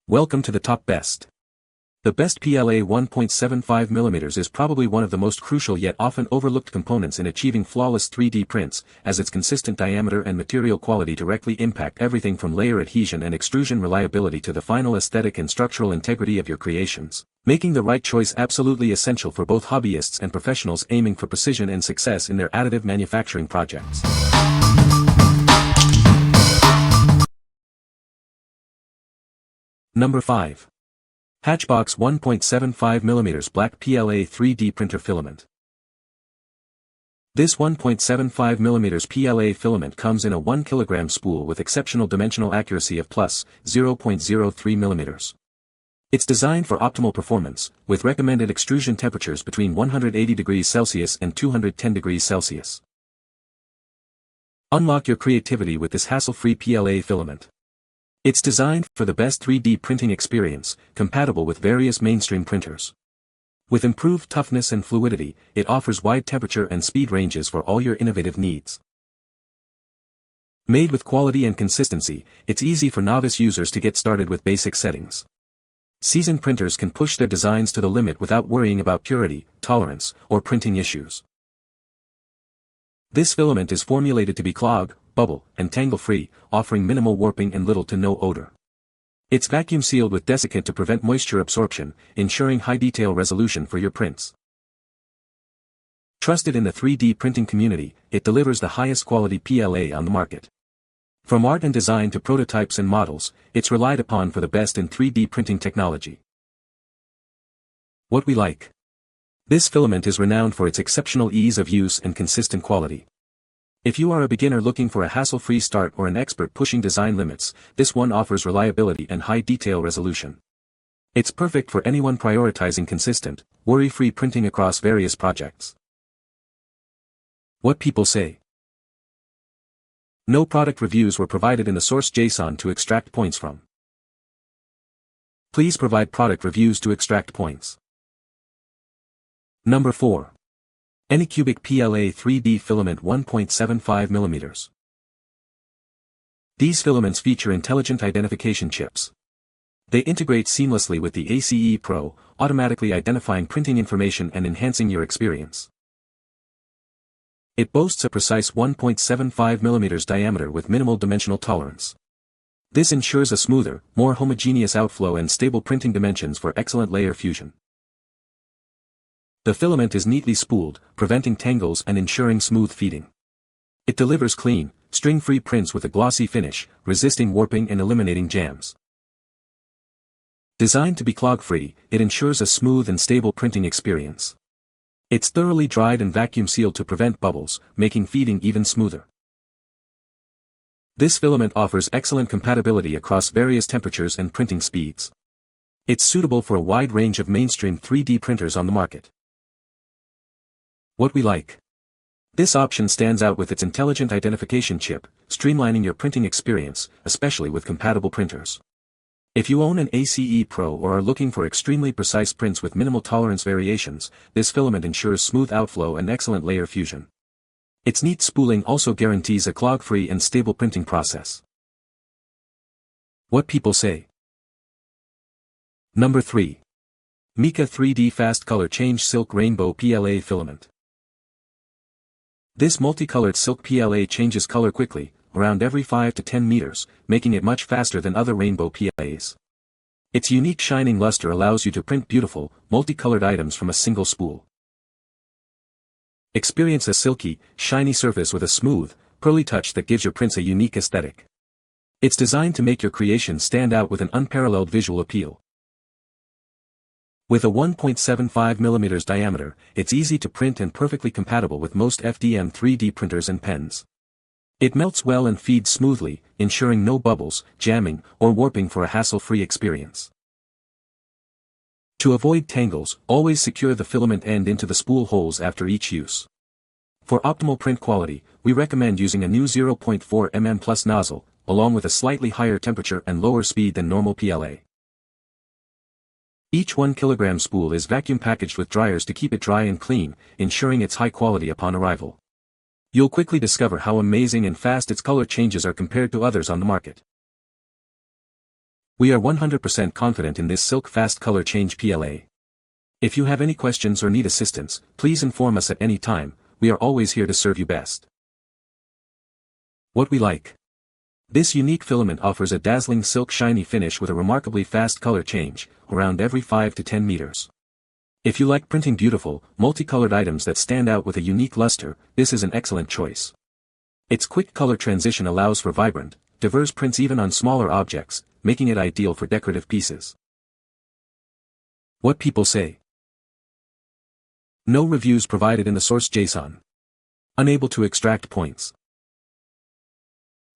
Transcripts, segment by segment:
Welcome to the top best. The best PLA 1.75mm is probably one of the most crucial yet often overlooked components in achieving flawless 3D prints, as its consistent diameter and material quality directly impact everything from layer adhesion and extrusion reliability to the final aesthetic and structural integrity of your creations, making the right choice absolutely essential for both hobbyists and professionals aiming for precision and success in their additive manufacturing projects. Number 5. HATCHBOX 1.75mm Black PLA 3D Printer Filament. This 1.75mm PLA filament comes in a 1 kg spool with exceptional dimensional accuracy of plus 0.03mm. It's designed for optimal performance, with recommended extrusion temperatures between 180 degrees Celsius and 210 degrees Celsius. Unlock your creativity with this hassle-free PLA filament. It's designed for the best 3D printing experience, compatible with various mainstream printers. With improved toughness and fluidity, it offers wide temperature and speed ranges for all your innovative needs. Made with quality and consistency, it's easy for novice users to get started with basic settings. Seasoned printers can push their designs to the limit without worrying about purity, tolerance, or printing issues. This filament is formulated to be clog, bubble, and tangle-free, offering minimal warping and little to no odor. It's vacuum-sealed with desiccant to prevent moisture absorption, ensuring high detail resolution for your prints. Trusted in the 3D printing community, it delivers the highest quality PLA on the market. From art and design to prototypes and models, it's relied upon for the best in 3D printing technology. What we like. This filament is renowned for its exceptional ease of use and consistent quality. If you are a beginner looking for a hassle-free start or an expert pushing design limits, this one offers reliability and high detail resolution. It's perfect for anyone prioritizing consistent, worry-free printing across various projects. What people say. No product reviews were provided in the source JSON to extract points from. Please provide product reviews to extract points. Number 4. Anycubic PLA 3D Filament 1.75mm. These filaments feature intelligent identification chips. They integrate seamlessly with the ACE Pro, automatically identifying printing information and enhancing your experience. It boasts a precise 1.75mm diameter with minimal dimensional tolerance. This ensures a smoother, more homogeneous outflow and stable printing dimensions for excellent layer fusion. The filament is neatly spooled, preventing tangles and ensuring smooth feeding. It delivers clean, string-free prints with a glossy finish, resisting warping and eliminating jams. Designed to be clog-free, it ensures a smooth and stable printing experience. It's thoroughly dried and vacuum-sealed to prevent bubbles, making feeding even smoother. This filament offers excellent compatibility across various temperatures and printing speeds. It's suitable for a wide range of mainstream 3D printers on the market. What we like. This option stands out with its intelligent identification chip, streamlining your printing experience, especially with compatible printers. If you own an ACE Pro or are looking for extremely precise prints with minimal tolerance variations, this filament ensures smooth outflow and excellent layer fusion. Its neat spooling also guarantees a clog-free and stable printing process. What people say. Number 3. Mika 3D Fast Color Change Silk Rainbow PLA Filament. This multicolored silk PLA changes color quickly, around every 5 to 10 meters, making it much faster than other rainbow PLAs. Its unique shining luster allows you to print beautiful, multicolored items from a single spool. Experience a silky, shiny surface with a smooth, pearly touch that gives your prints a unique aesthetic. It's designed to make your creations stand out with an unparalleled visual appeal. With a 1.75mm diameter, it's easy to print and perfectly compatible with most FDM 3D printers and pens. It melts well and feeds smoothly, ensuring no bubbles, jamming, or warping for a hassle-free experience. To avoid tangles, always secure the filament end into the spool holes after each use. For optimal print quality, we recommend using a new 0.4mm plus nozzle, along with a slightly higher temperature and lower speed than normal PLA. Each 1 kg spool is vacuum packaged with dryers to keep it dry and clean, ensuring its high quality upon arrival. You'll quickly discover how amazing and fast its color changes are compared to others on the market. We are 100% confident in this silk fast color change PLA. If you have any questions or need assistance, please inform us at any time. We are always here to serve you best. What we like. This unique filament offers a dazzling silk shiny finish with a remarkably fast color change, around every 5 to 10 meters. If you like printing beautiful, multicolored items that stand out with a unique luster, this is an excellent choice. Its quick color transition allows for vibrant, diverse prints even on smaller objects, making it ideal for decorative pieces. What people say. No reviews provided in the source JSON. Unable to extract points.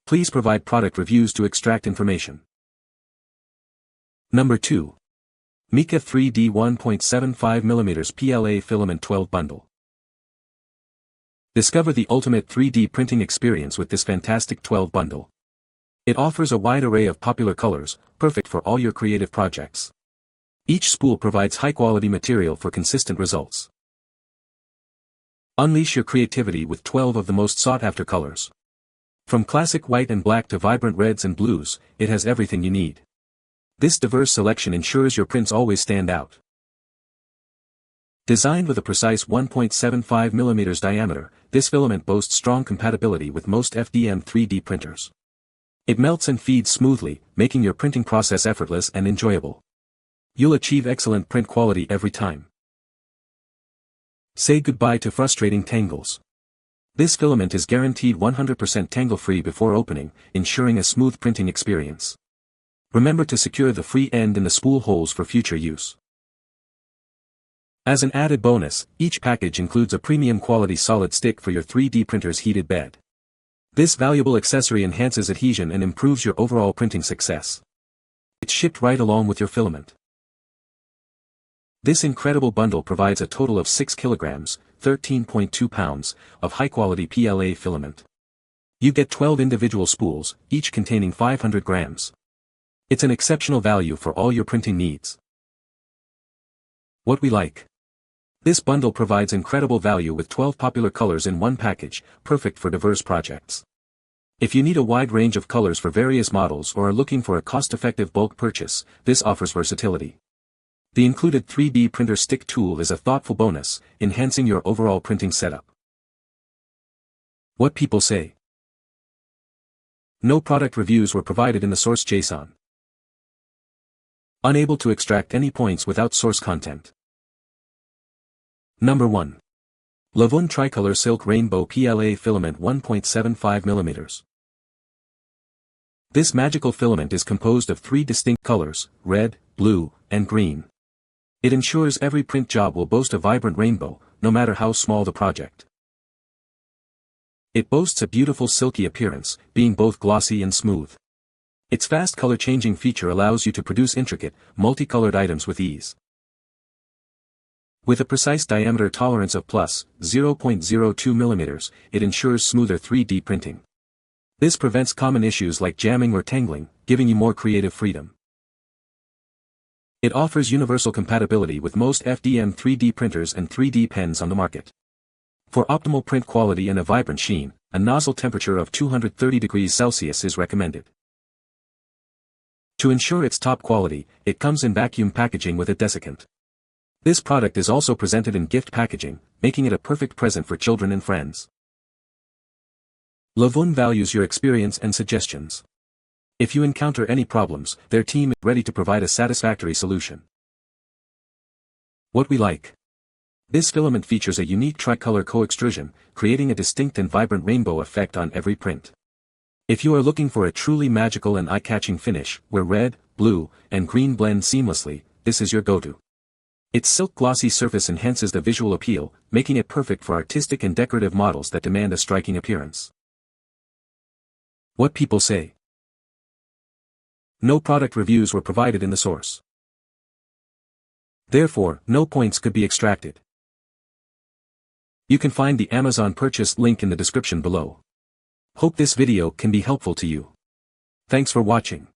Please provide product reviews to extract information. Number 2. Mica 3D 1.75mm PLA Filament 12 Bundle. Discover the ultimate 3D printing experience with this fantastic 12 bundle. It offers a wide array of popular colors, perfect for all your creative projects. Each spool provides high-quality material for consistent results. Unleash your creativity with 12 of the most sought-after colors. From classic white and black to vibrant reds and blues, it has everything you need. This diverse selection ensures your prints always stand out. Designed with a precise 1.75mm diameter, this filament boasts strong compatibility with most FDM 3D printers. It melts and feeds smoothly, making your printing process effortless and enjoyable. You'll achieve excellent print quality every time. Say goodbye to frustrating tangles. This filament is guaranteed 100% tangle-free before opening, ensuring a smooth printing experience. Remember to secure the free end in the spool holes for future use. As an added bonus, each package includes a premium quality solid stick for your 3D printer's heated bed. This valuable accessory enhances adhesion and improves your overall printing success. It's shipped right along with your filament. This incredible bundle provides a total of 6 kilograms, 13.2 pounds, of high-quality PLA filament. You get 12 individual spools, each containing 500 grams. It's an exceptional value for all your printing needs. What we like. This bundle provides incredible value with 12 popular colors in one package, perfect for diverse projects. If you need a wide range of colors for various models or are looking for a cost-effective bulk purchase, this offers versatility. The included 3D printer stick tool is a thoughtful bonus, enhancing your overall printing setup. What people say. No product reviews were provided in the source JSON. Unable to extract any points without source content. Number 1. LOVOON Tricolor Silk Rainbow PLA Filament 1.75mm. This magical filament is composed of 3 distinct colors, red, blue, and green. It ensures every print job will boast a vibrant rainbow, no matter how small the project. It boasts a beautiful silky appearance, being both glossy and smooth. Its fast color-changing feature allows you to produce intricate, multicolored items with ease. With a precise diameter tolerance of plus 0.02 mm, it ensures smoother 3D printing. This prevents common issues like jamming or tangling, giving you more creative freedom. It offers universal compatibility with most FDM 3D printers and 3D pens on the market. For optimal print quality and a vibrant sheen, a nozzle temperature of 230 degrees Celsius is recommended. To ensure its top quality, it comes in vacuum packaging with a desiccant. This product is also presented in gift packaging, making it a perfect present for children and friends. LOVOON values your experience and suggestions. If you encounter any problems, their team is ready to provide a satisfactory solution. What we like. This filament features a unique tricolor co-extrusion, creating a distinct and vibrant rainbow effect on every print. If you are looking for a truly magical and eye-catching finish, where red, blue, and green blend seamlessly, this is your go-to. Its silk glossy surface enhances the visual appeal, making it perfect for artistic and decorative models that demand a striking appearance. What people say. No product reviews were provided in the source. Therefore, no points could be extracted. You can find the Amazon purchase link in the description below. Hope this video can be helpful to you. Thanks for watching.